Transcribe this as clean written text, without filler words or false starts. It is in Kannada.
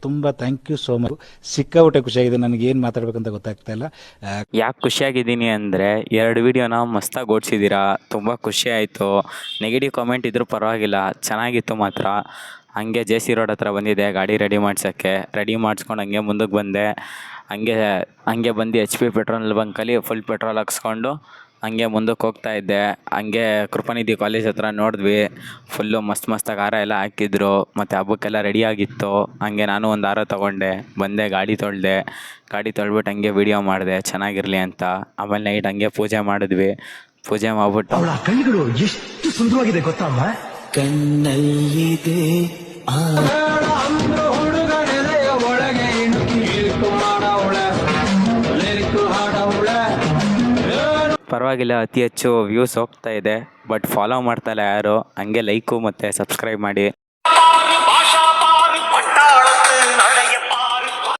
ತುಂಬ ಥ್ಯಾಂಕ್ ಯು ಸೋ ಮಚ್. ಸಿಕ್ಕಾಬಿಟ್ಟೆ ಖುಷಿಯಾಗಿದೆ. ನನಗೆ ಏನು ಮಾತಾಡ್ಬೇಕಂತ ಗೊತ್ತಾಗ್ತಾ ಇಲ್ಲ. ಯಾಕೆ ಖುಷಿಯಾಗಿದ್ದೀನಿ ಅಂದರೆ 2 ವೀಡಿಯೋನ ಮಸ್ತಾಗಿ ಓಡಿಸಿದ್ದೀರಾ, ತುಂಬ ಖುಷಿ ಆಯಿತು. ನೆಗೆಟಿವ್ ಕಾಮೆಂಟ್ ಇದ್ರೂ ಪರವಾಗಿಲ್ಲ, ಚೆನ್ನಾಗಿತ್ತು ಮಾತ್ರ. ಹಂಗೆ ಜೆ ಸಿ ರೋಡ್ ಹತ್ರ ಬಂದಿದ್ದೆ ಗಾಡಿ ರೆಡಿ ರೆಡಿ ಮಾಡಿಸ್ಕೊಂಡು ಹಂಗೆ ಮುಂದಕ್ಕೆ ಬಂದೆ. ಹಂಗೆ ಬಂದು ಎಚ್ ಪಿ ಪೆಟ್ರೋಲ್ ಬಂಕಲ್ಲಿ ಫುಲ್ ಪೆಟ್ರೋಲ್ ಹಾಕ್ಸ್ಕೊಂಡು ಹಂಗೆ ಮುಂದಕ್ಕೆ ಹೋಗ್ತಾ ಇದ್ದೆ. ಹಂಗೆ ಕೃಪಾನಿಧಿ ಕಾಲೇಜ್ ಹತ್ರ ನೋಡಿದ್ವಿ, ಫುಲ್ಲು ಮಸ್ತಾಗಿ ಹಾರ ಎಲ್ಲ ಹಾಕಿದ್ರು, ಮತ್ತು ಹಬ್ಬಕ್ಕೆಲ್ಲ ರೆಡಿಯಾಗಿತ್ತು. ಹಂಗೆ ನಾನು ಒಂದು ಹಾರ ತೊಗೊಂಡೆ, ಬಂದೆ, ಗಾಡಿ ತೊಳ್ಬಿಟ್ಟು ಹಂಗೆ ವೀಡಿಯೋ ಮಾಡಿದೆ ಚೆನ್ನಾಗಿರಲಿ ಅಂತ. ಆಮೇಲೆ ನೈಟ್ ಹಂಗೆ ಪೂಜೆ ಮಾಡಿದ್ವಿ. ಪೂಜೆ ಮಾಡ್ಬಿಟ್ಟು ಕಣ್ಣುಗಳು ಎಷ್ಟು ಸುಂದರವಾಗಿದೆ ಗೊತ್ತಮ್ಮ, ಕಣ್ಣಲ್ಲಿದೆ ಪರವಾಗಿಲ್ಲ, ಅತಿ ಹೆಚ್ಚು ವ್ಯೂಸ್ ಹೋಗ್ತಾ ಇದೆ, ಬಟ್ ಫಾಲೋ ಮಾಡ್ತಾಯಿಲ್ಲ ಯಾರು. ಹಂಗೆ ಲೈಕು ಮತ್ತು ಸಬ್ಸ್ಕ್ರೈಬ್ ಮಾಡಿ.